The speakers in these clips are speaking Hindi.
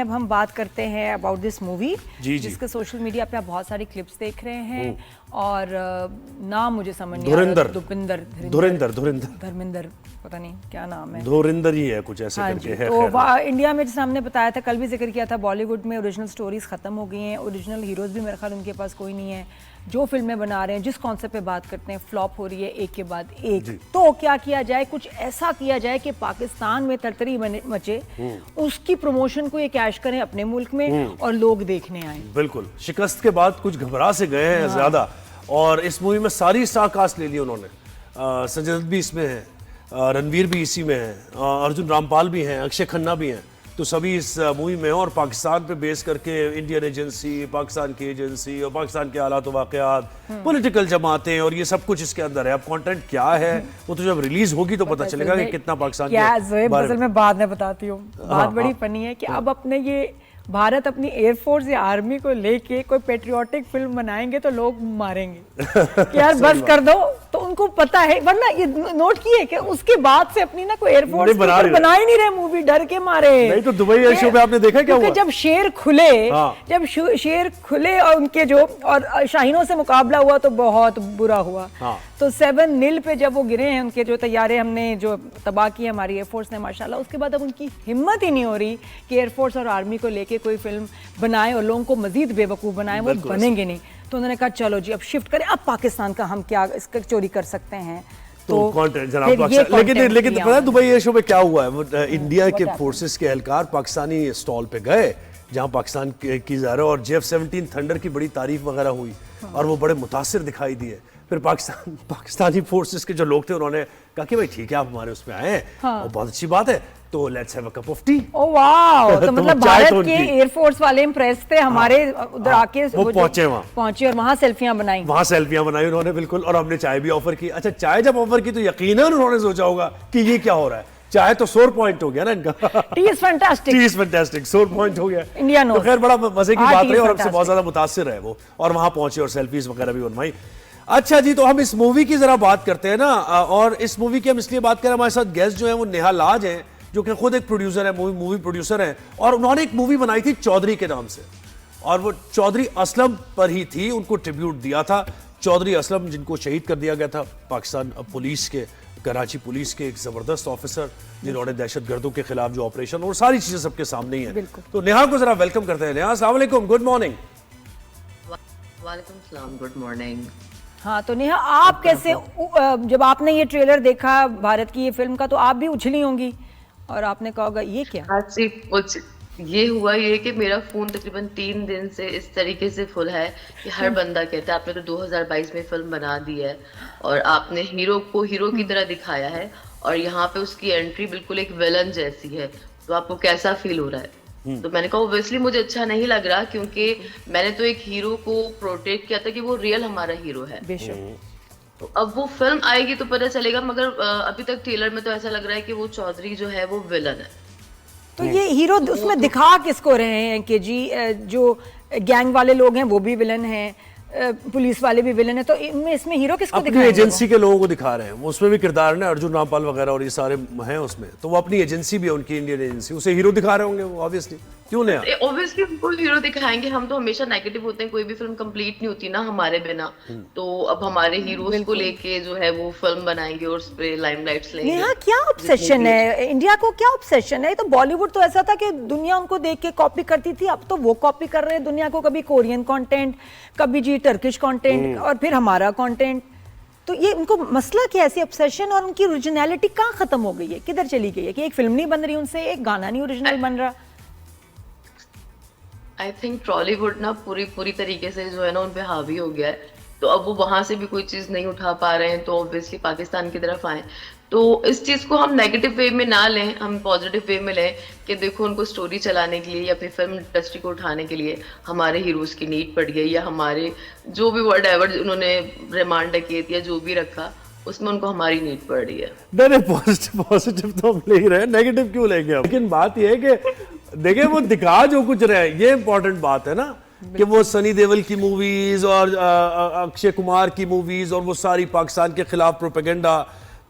अब हम बात करते हैं अबाउट दिस मूवी जिसके सोशल मीडिया पे आप बहुत सारी क्लिप्स देख रहे हैं और नाम मुझे समझ नहीं आ रहा। धर्मेंद्र पता नहीं क्या नाम है, धुरिंदर ही है कुछ ऐसे करके है। तो इंडिया में जैसे हमने बताया था, कल भी जिक्र किया था, बॉलीवुड में ओरिजिनल स्टोरीज खत्म हो गई हैं, ओरिजिनल हीरोज भी मेरे ख्याल उनके पास कोई नहीं है। जो फिल्में बना रहे हैं, जिस कॉन्सेप्ट पे बात करते हैं, फ्लॉप हो रही है एक के बाद एक। तो क्या किया जाए, कुछ ऐसा किया जाए कि पाकिस्तान में तरतरी मचे, उसकी प्रमोशन को ये कैश करें अपने मुल्क में और लोग देखने आए। बिल्कुल, शिकस्त के बाद कुछ घबरा से गए हैं ज्यादा। और इस मूवी में सारी स्टार कास्ट ले ली उन्होंने। संजय दत्त भी इसमें है, रणवीर भी इसी में है, अर्जुन रामपाल भी हैं, अक्षय खन्ना भी हैं। तो सभी इस मूवी में हैं और पाकिस्तान पे बेस करके इंडियन एजेंसी, पाकिस्तान की एजेंसी और पाकिस्तान के हालात वाक़यात, पॉलिटिकल जमातें और ये सब कुछ इसके अंदर है। अब कंटेंट क्या है वो तो जब रिलीज होगी तो पता चलेगा कि कितना पाकिस्तान के बारे में बाद में बताती हूँ। बात बड़ी फनी है कि अब अपने ये भारत अपनी एयरफोर्स या आर्मी को लेके कोई पेट्रियोटिक फिल्म बनाएंगे तो लोग मारेंगे कि यार बस कर दो। तो उनको पता है, वरना ये नोट किए कि उसके बाद से अपनी ना कोई एयरफोर्स बना ही नहीं रहे मूवी, डर के मारे। नहीं तो दुबई एयर शो पे आपने देखा क्या हुआ? जब शेर खुले और उनके जो और शाहीनों से मुकाबला हुआ तो बहुत बुरा हुआ। तो 7-0 पे जब वो गिरे हैं, उनके जो तैयारे हमने जो तबाह की हमारी एयरफोर्स ने माशाल्लाह, उसके बाद अब उनकी हिम्मत ही नहीं हो रही कि एयरफोर्स और आर्मी को लेके कोई फिल्म बनाए और लोगों को मजीद बेवकूफ़ बनाए। वो बनेंगे नहीं। तो उन्होंने कहा चलो जी अब शिफ्ट करें, अब पाकिस्तान का हम क्या इसका चोरी कर सकते हैं। तो कंटेंट जनाब, लेकिन पता है दुबई एयर शो में क्या हुआ है? वो इंडिया के फोर्सेस के एहलकार पाकिस्तानी स्टॉल पे गए जहां पाकिस्तान की ज़ाहिर और JF-17 थंडर की बड़ी तारीफ वगैरह हुई और वो बड़े मुतासिर दिखाई दिए। फिर पाकिस्तानी फोर्सेस के जो लोग थे उन्होंने कहा कि भाई ठीक है आप हमारे उसमें आए हैं और बहुत अच्छी बात है, तो let's have a cup of T. Oh wow! तो मतलब भारत के एयरफोर्स वाले इंप्रेस थे, हमारे उधर आके वो पहुंचे और वहां सेल्फियां बनाई उन्होंने, बिल्कुल। और हमने चाय भी ऑफर की। अच्छा, चाय जब ऑफर की तो यकीनन उन्होंने सोचा होगा कि ये क्या हो रहा है। चाय तो सोर पॉइंट हो गया ना इनका। टी इज फैंटास्टिक, सोर पॉइंट हो गया इंडिया। तो खैर बड़ा मजे की बात रही और हमसे बहुत ज्यादा मुतासिर है वो, और वहां पहुंचे और सेल्फीज वगैरह भी बनवाई। अच्छा जी, तो हम इस मूवी की जरा बात करते हैं ना। और इस मूवी की हम इसलिए बात करें, हमारे साथ गेस्ट जो है वो नेहा लाज हैं, जो कि खुद एक प्रोड्यूसर है, मूवी प्रोड्यूसर है। और उन्होंने एक मूवी बनाई थी चौधरी के नाम से, और वो चौधरी असलम पर ही थी, उनको ट्रिब्यूट दिया था। चौधरी असलम जिनको शहीद कर दिया गया था पाकिस्तान पुलिस के, कराची पुलिस के एक जबरदस्त ऑफिसर, जिन्होंने दहशतगर्दों के खिलाफ जो ऑपरेशन और सारी चीजें सबके सामने ही है। तो नेहा को जरा वेलकम करते हैं। नेहा, अस्सलाम वालेकुम, गुड मॉर्निंग। वालेकुम सलाम, गुड मॉर्निंग। हाँ, तो नेहा आप कैसे, जब आपने ये ट्रेलर देखा भारत की ये फिल्म का, तो आप भी उछली होंगी और आपने कहा होगा ये क्या? हाँ जी, ये हुआ ये कि मेरा फोन तकरीबन 3 दिन से इस तरीके से फुल है कि हर बंदा कहता है आपने तो 2022 में फिल्म बना दी है और आपने हीरो को हीरो की तरह दिखाया है और यहाँ पे उसकी एंट्री बिल्कुल एक विलन जैसी है, तो आपको कैसा फील हो रहा है? तो मैंने कहा ऑब्वियसली मुझे अच्छा नहीं लग रहा, क्योंकि मैंने तो एक हीरो को प्रोटेक्ट किया था कि वो रियल हमारा हीरो है। तो अब वो फिल्म आएगी तो पता चलेगा, मगर अभी तक ट्रेलर में तो ऐसा लग रहा है कि वो चौधरी जो है वो विलन है। तो ये हीरो उसमें दिखा किसको रहे हैं कि जी जो गैंग वाले लोग हैं वो भी विलन हैं, पुलिस वाले भी विलन है, तो इसमें हीरो किसको दिखा रहे हैं? अपनी एजेंसी के लोगों को दिखा रहे हैं। उसमें भी किरदार ने अर्जुन रामपाल वगैरह और ये सारे हैं उसमें, तो वो अपनी एजेंसी भी है उनकी, इंडियन एजेंसी, उसे हीरो दिखा रहे होंगे वो ऑब्वियसली। क्यों नहीं? ऑब्वियसली उनको हीरो दिखाएंगे। हम तो हमेशा नेगेटिव होते हैं, कोई भी फिल्म कंप्लीट नहीं होती ना हमारे बिना। तो अब हमारे हीरोज को लेके जो है वो फिल्म बनाएंगे और उस पे लाइमलाइट्स लेंगे। नेहा, क्या ऑब्सेशन है इंडिया को, क्या ऑब्सेशन है? तो बॉलीवुड तो ऐसा था कि दुनिया उनको देख के कॉपी करती थी, अब तो वो कॉपी कर रहे हैं दुनिया को, कभी कोरियन कंटेंट, कभी जी टर्किश कंटेंट और फिर हमारा कंटेंट। तो ये उनको मसला क्या है, ऐसी ऑब्सेशन, और उनकी ओरिजिनलिटी कहाँ खत्म हो गई है, किधर चली गई है कि एक फिल्म नहीं बन रही उनसे, एक गाना नहीं ओरिजिनल बन रहा? आई थिंक टॉलीवुड ना पूरी तरीके से जो है ना उन पे हावी हो गया है, तो अब वो वहां से भी कोई चीज नहीं उठा पा रहे हैं, तो ऑब्वियसली पाकिस्तान की तरफ आए। तो इस चीज को हम नेगेटिव वे में ना लें, हम पॉजिटिव वे में लें कि देखो उनको स्टोरी चलाने के लिए या फिर फिल्म इंडस्ट्री को उठाने के लिए हमारे हीरोज की नीड पड़ गई, या हमारे जो भी वर्ड एवर उन्होंने रिमांड किए या जो भी रखा उसमें उनको हमारी नीड पड़ रही है। नहीं, पॉजिटिव तो हम ले ही रहे हैं, नेगेटिव क्यों लेंगे? लेकिन बात यह है कि देखिए वो दिखा जो कुछ रहे, ये इंपॉर्टेंट बात है ना, कि वो सनी देओल की मूवीज और अक्षय कुमार की मूवीज और वो सारी पाकिस्तान के खिलाफ प्रोपेगेंडा।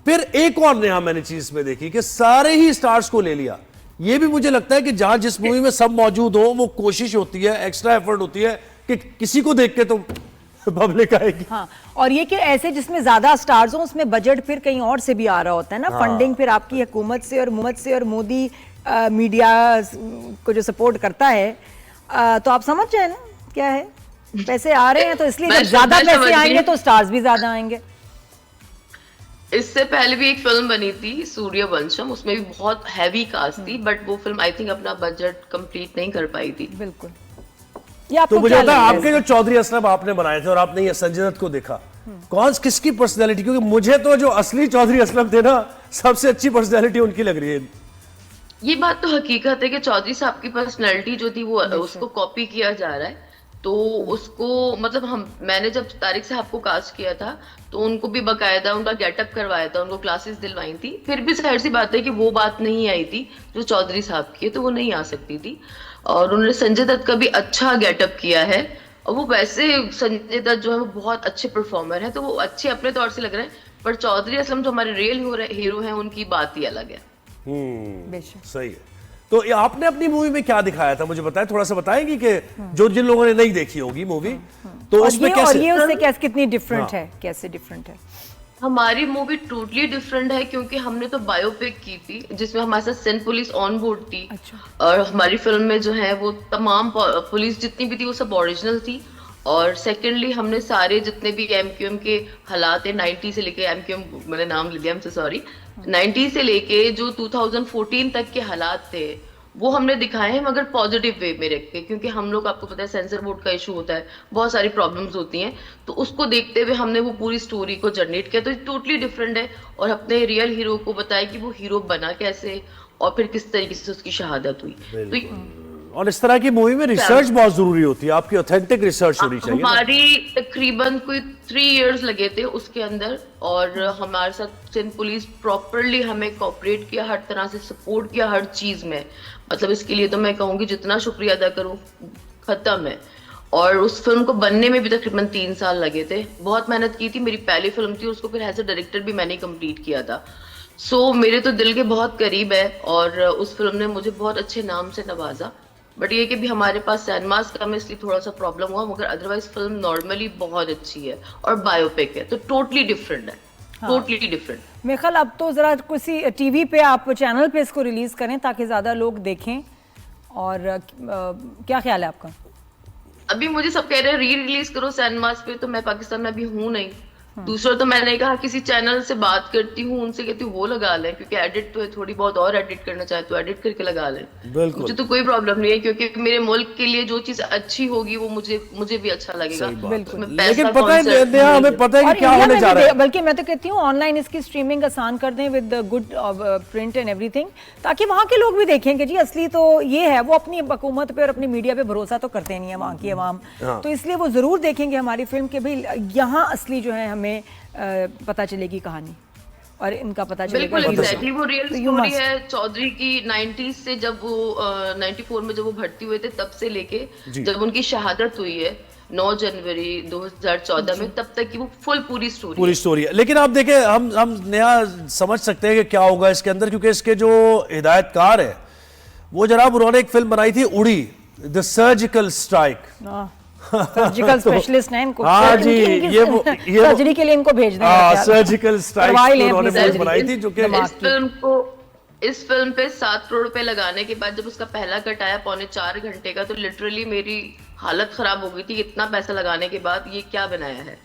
फिर एक और नया मैंने चीज में देखी कि सारे ही स्टार्स को ले लिया ये भी मुझे लगता है कि जहां जिस मूवी में सब मौजूद हो वो कोशिश होती है, एक्स्ट्रा एफर्ट होती है कि किसी को देख के तो पब्लिक आएगी। हाँ, और ये कि ऐसे जिसमें ज्यादा स्टार्स हो उसमें बजट फिर कहीं और से भी आ रहा होता है ना, फंडिंग फिर आपकी हुकूमत से और मोदी मीडिया को जो सपोर्ट करता है, तो आप समझ जाए ना क्या है, पैसे आ रहे हैं तो इसलिए जब ज्यादा पैसे आएंगे तो स्टार्स भी ज्यादा आएंगे। इससे पहले भी एक फिल्म बनी थी सूर्यवंशम, उसमें भी बहुत हैवी कास्ट थी, बट वो फिल्म आई थिंक अपना बजट कंप्लीट नहीं कर पाई थी। बिल्कुल। ये आपको तो मुझे क्या लगता है लगता है आपके जो चौधरी असलम आपने बनाए थे और आपने ये संजय दत्त को देखा, कौन किसकी पर्सनैलिटी, क्योंकि मुझे तो जो असली चौधरी असलम थे ना सबसे अच्छी पर्सनैलिटी उनकी लग रही है। ये बात तो हकीकत है कि चौधरी साहब की पर्सनैलिटी जो थी वो उसको कॉपी किया जा रहा है, तो उसको मतलब मैंने जब तारिक साहब को कास्ट किया था तो उनको भी बकायदा उनका गेटअप करवाया था, उनको क्लासेस दिलवाई थी, फिर भी जाहिर सी बात है कि वो बात नहीं आई थी जो चौधरी साहब की है, तो वो नहीं आ सकती थी। और उन्होंने संजय दत्त का भी अच्छा गेटअप किया है, और वो वैसे संजय दत्त जो है वो बहुत अच्छे परफॉर्मर है, तो वो अच्छे अपने तौर से लग रहे हैं, पर चौधरी असलम जो हमारे रियल हीरो हैं उनकी बात ही अलग है। सही है। तो ये आपने अपनी मूवी में क्या दिखाया था, मुझे बताएं, थोड़ा सा बताएंगी कि जो जिन लोगों ने नहीं देखी होगी मूवी, तो उसमें कैसे, और ये उससे कैसे कितनी डिफरेंट है, कैसे डिफरेंट है? हमारी मूवी टोटली डिफरेंट है क्योंकि हमने तो बायोपिक की थी जिसमें हमारे साथ सिंध पुलिस ऑन बोर्ड थी। अच्छा। और हमारी फिल्म में जो है वो तमाम पुलिस जितनी भी थी वो सब ओरिजिनल थी। और सेकेंडली हमने सारे जितने भी एमक्यूएम के हालात है 90 से लेके, एमक्यूएम मैंने नाम ले लिया, हमसे सॉरी, 90 से लेके जो 2014 तक के हालात थे वो हमने दिखाए हैं, मगर पॉजिटिव वे में रख के, क्योंकि हम लोग, आपको पता है सेंसर बोर्ड का इशू होता है, बहुत सारी प्रॉब्लम्स होती हैं, तो उसको देखते हुए हमने वो पूरी स्टोरी को जनरेट किया। तो टोटली डिफरेंट है, और अपने रियल हीरो को बताया कि वो हीरो बना कैसे और फिर किस तरीके से उसकी शहादत हुई। तो और इस तरह की मूवी में रिसर्च बहुत जरूरी होती है, आपकी ऑथेंटिक रिसर्च होनी चाहिए। हमारी तकरीबन कोई 3 इयर्स लगे थे उसके अंदर, और हमारे साथ सिंध पुलिस प्रॉपरली हमें कोऑपरेट किया, हर तरह से सपोर्ट किया हर चीज में, मतलब इसके लिए तो मैं कहूंगी जितना शुक्रिया अदा करूं खत्म है। और उस फिल्म को बनने में भी तकरीबन 3 साल लगे थे, बहुत मेहनत की थी, मेरी पहली फिल्म थी, उसको फिर एज ए डायरेक्टर भी मैंने कंप्लीट किया था। सो मेरे तो दिल के बहुत करीब है, और उस फिल्म ने मुझे बहुत अच्छे नाम से नवाजा। बट ये कि भी हमारे पास सिनेमास कम है इसलिए थोड़ा सा प्रॉब्लम हुआ, मगर अदरवाइज फिल्म नॉर्मली बहुत अच्छी है और बायोपिक है, तो टोटली डिफरेंट है। Totally different. मेरे ख्याल अब तो जरा किसी टीवी पे आप चैनल पे इसको रिलीज करें ताकि ज्यादा लोग देखें, और क्या ख्याल है आपका? अभी मुझे सब कह रहे हैं री रिलीज करो सिनेमास पे, तो मैं पाकिस्तान में अभी हूँ नहीं। दूसरा तो मैंने कहा किसी चैनल से बात करती हूँ, उनसे कहती हूँ वो लगा लें, क्योंकि एडिट तो है, थोड़ी बहुत और एडिट करना चाहे तो एडिट करके लगा लें। मुझे तो कोई प्रॉब्लम नहीं है, क्योंकि मेरे मुल्क के लिए जो चीज अच्छी होगी वो मुझे भी अच्छा लगेगा। लेकिन पता है हमें पता है कि क्या होने जा रहा है। बल्कि मैं तो कहती हूँ ऑनलाइन इसकी स्ट्रीमिंग आसान कर दें with good print and everything, ताकि वहाँ के लोग भी देखेंगे जी असली तो ये है। वो अपनी हुकूमत पे और अपनी मीडिया पे भरोसा तो करते नहीं है वहाँ की अवाम, तो इसलिए वो जरूर देखेंगे हमारी फिल्म के भाई यहाँ असली जो है हमें पता चलेगी कहानी, और इनका पता चलेगा। बिल्कुल एग्जैक्टली, वो रियल स्टोरी है चौधरी की। 90s से जब वो 94 में जब वो भर्ती हुए थे तब से लेके जब उनकी शहादत हुई है 9 जनवरी 2014 में, तब तक की वो पूरी स्टोरी है। लेकिन आप देखें, हम नया समझ सकते हैं कि क्या होगा इसके अंदर, क्योंकि इसके जो हिदायतकार है वो जनाब, उन्होंने एक फिल्म बनाई थी उड़ी, the surgical strike. Surgical specialist हैं इनको। हाँ जी, ये सर्जरी के लिए इनको भेज दें। सर्जिकल स्ट्राइक उन्होंने फिल्म बनाई थी, जो कि इस फिल्म पे 7 करोड़ रुपए लगाने के बाद जब उसका पहला कट आया 3.25 घंटे का, तो लिटरली मेरी हालत खराब हो गई थी, इतना पैसा लगाने के बाद ये क्या बनाया है।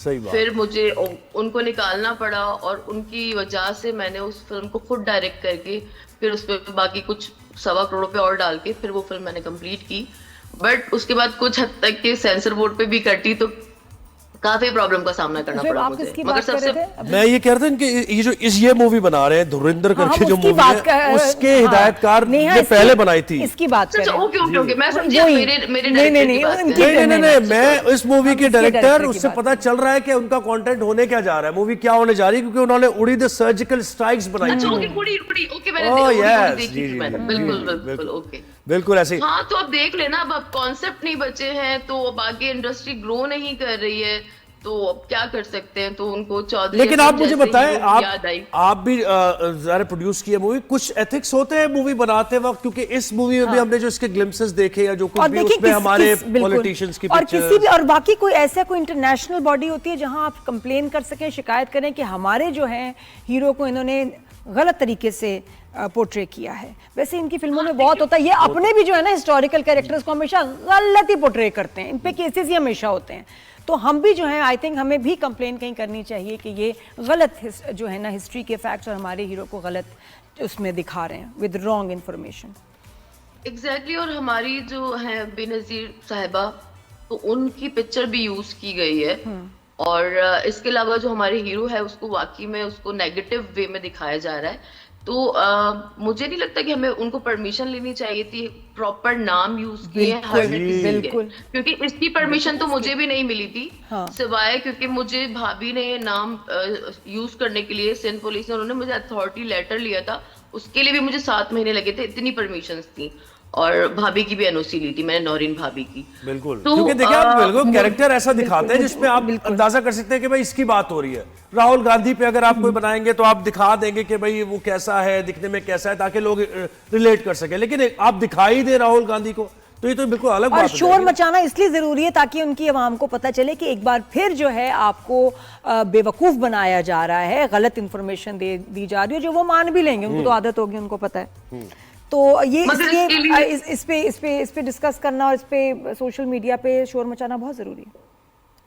सही बात। फिर मुझे उनको निकालना पड़ा, और उनकी वजह से मैंने उस फिल्म को खुद डायरेक्ट करके फिर उस पर बाकी कुछ 1.25 करोड़ रुपए और डाल के फिर वो फिल्म मैंने कंप्लीट की। बट उसके बाद कुछ हद तक के सेंसर बोर्ड पे भी कटी, तो काफी प्रॉब्लम का सामना करना पड़ा मुझे। मगर सबसे मैं ये कह रहा था कि ये मूवी बना रहे हैं धुरंधर करके जो मूवी है, उसके हिदायतकार ने पहले बनाई थी। इसकी बात करें। ओके, मैं समझी मेरे नहीं, मैं इस मूवी के डायरेक्टर, उससे पता चल रहा है कि उनका कंटेंट होने क्या जा रहा है, मूवी क्या होने जा रही है, क्योंकि उन्होंने उड़ी द सर्जिकल स्ट्राइक्स बनाई थी। बिल्कुल ऐसे। हाँ, तो अब देख लेना, अब कॉन्सेप्ट नहीं बचे हैं, तो अब आगे इंडस्ट्री ग्रो नहीं कर रही है, तो अब क्या कर सकते हैं, तो उनको चौधरी लेकिन आप मुझे बताएं, याद आई। आप भी ज़रा प्रोड्यूस किया मूवी, कुछ एथिक्स होते हैं मूवी बनाते वक्त? क्योंकि इस मूवी में भी हमने जो इसके ग्लिम्पसेस देखे या जो कुछ भी उसमें हमारे पॉलिटिशियंस की और किसी भी, और बाकी कोई ऐसा कोई इंटरनेशनल बॉडी होती है जहां आप कंप्लेन कर सकें, शिकायत करें कि हमारे जो है हीरो को इन्होंने गलत तरीके से पोर्ट्रे किया है? वैसे इनकी फिल्मों में बहुत होता है, ये अपने भी जो है ना हिस्टोरिकल कैरेक्टर्स को हमेशा गलत ही पोर्ट्रे करते हैं, इन पे केसेस ही हमेशा होते हैं। तो हम भी जो है, आई थिंक हमें भी कंप्लेन कहीं करनी चाहिए कि ये गलत जो है ना हिस्ट्री के फैक्ट्स और हमारे हीरो को गलत उसमें दिखा रहे हैं विद रॉन्ग इन्फॉर्मेशन। एग्जैक्टली और हमारी जो है बेनजीर साहिबा, तो उनकी पिक्चर भी यूज की गई है, और इसके अलावा जो हमारे हीरो है उसको वाकई में उसको नेगेटिव वे में दिखाया जा रहा है। तो मुझे नहीं लगता कि हमें उनको परमिशन लेनी चाहिए थी, प्रॉपर नाम यूज किए हर बिल्कुल, क्योंकि इसकी परमिशन तो मुझे भी नहीं मिली थी। हाँ। सिवाय क्योंकि मुझे भाभी ने नाम यूज करने के लिए सिंध पुलिस ने, उन्होंने मुझे अथॉरिटी लेटर लिया था, उसके लिए भी मुझे 7 महीने लगे थे, इतनी परमिशंस थी। और भाभी की भी एनओसी ली थी मैंने, नौरीन भाभी की। बिल्कुल, तो, क्योंकि देखिए आप बिल्कुल कैरेक्टर ऐसा दिखाते हैं जिसमें आप अंदाजा कर सकते हैं कि भाई इसकी बात हो रही है। राहुल गांधी पे अगर आप कोई बनाएंगे तो आप दिखा देंगे कि भाई वो कैसा है, दिखने में कैसा है, ताकि लोग रिलेट कर सके। लेकिन आप दिखाई दे राहुल गांधी को, तो ये तो बिल्कुल अलग बात है। और शोर मचाना इसलिए जरूरी है ताकि उनकी आवाम को पता चले कि एक बार फिर जो है आपको बेवकूफ बनाया जा रहा है, गलत इंफॉर्मेशन दी जा रही है, जो वो मान भी लेंगे, उनको तो आदत होगी, उनको पता है। तो ये इसलिए इस पे डिस्कस करना और इस पे सोशल मीडिया पे शोर मचाना बहुत जरूरी है।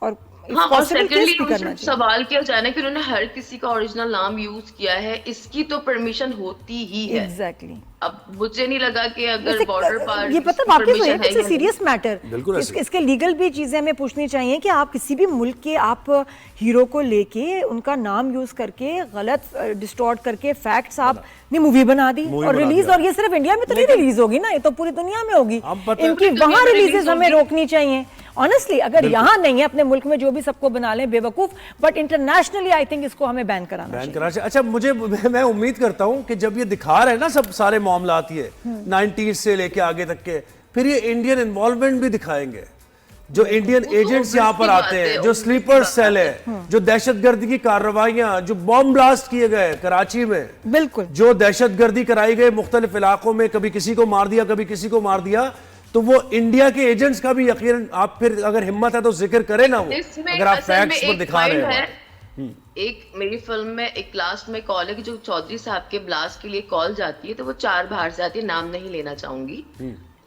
और हाँ, और सेकंडली सवाल किया जाए ना कि उन्होंने हर किसी का ओरिजिनल नाम यूज किया है, इसकी तो परमिशन होती ही है। एग्जैक्टली। अब मुझे नहीं लगा कि अगर बॉर्डर पार ये पता वाकई में इट्स अ सीरियस मैटर। इसके लीगल भी चीजें हमें पूछनी चाहिए कि आप किसी भी मुल्क के आप हीरो को लेके उनका नाम यूज करके गलत डिस्टॉर्ट करके फैक्ट्स आपने मूवी बना दी और रिलीज, और ये सिर्फ इंडिया में तो नहीं रिलीज होगी ना, ये तो पूरी दुनिया में होगी। इनकी वहां रिलीजेस हमें रोकनी चाहिए ऑनेस्टली। अगर यहाँ नहीं है, अपने मुल्क में जो भी सबको बना लें बेवकूफ, बट इंटरनेशनली आई थिंक इसको हमें बैन कराना चाहिए। अच्छा, मैं उम्मीद करता हूँ कि जब ये दिखा रहे हैं ना सब सारे मामला आती है 90s से लेके आगे तक के, फिर ये इंडियन इन्वॉल्वमेंट भी दिखाएंगे, जो इंडियन एजेंट्स यहाँ पर आते हैं, जो स्लीपर सेल है, जो दहशतगर्दी की कार्रवाइयां, जो बॉम्ब ब्लास्ट किए गए कराची में, बिल्कुल, जो दहशतगर्दी कराई गई मुख्तलिफ इलाकों में, कभी किसी को मार दिया कभी किसी को मार दिया, तो वो इंडिया के एजेंट्स का भी यकीन आप फिर अगर हिम्मत है तो जिक्र करें ना, वो अगर आप फैक्ट्स पर दिखा रहे हैं। एक मेरी फिल्म में एक लास्ट में कॉल है कि जो चौधरी साहब के ब्लास्ट के लिए कॉल जाती है, तो वो 4 बाहर से आती है, नाम नहीं लेना चाहूंगी,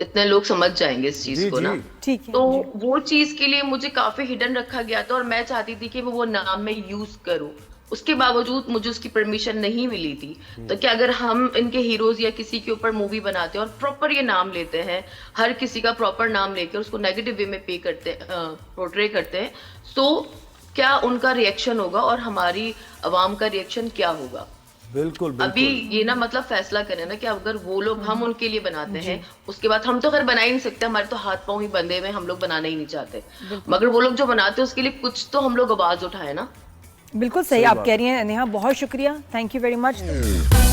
इतने लोग समझ जाएंगे इस चीज को ना। ठीक है। तो वो चीज के लिए मुझे काफी हिडन रखा गया था, और मैं चाहती थी कि वो नाम में यूज करूं, उसके बावजूद मुझे उसकी परमिशन नहीं मिली थी। तो क्या अगर हम इनके हीरोज या किसी के ऊपर मूवी बनाते हैं और प्रॉपर ये नाम लेते हैं, हर किसी का प्रॉपर नाम लेकर उसको नेगेटिव वे में पोर्ट्रे करते हैं, तो क्या उनका रिएक्शन होगा और हमारी आवाम का रिएक्शन क्या होगा? बिल्कुल, बिल्कुल। अभी ये ना मतलब फैसला करें ना कि अगर वो लोग हम उनके लिए बनाते हैं, उसके बाद हम तो खैर बना ही नहीं सकते, हमारे तो हाथ पांव ही बंधे हुए, हम लोग बनाना ही नहीं चाहते, मगर वो लोग जो बनाते हैं उसके लिए कुछ तो हम लोग आवाज उठाए ना। बिल्कुल सही आप कह रही हैं नेहा, बहुत शुक्रिया, थैंक यू वेरी मच।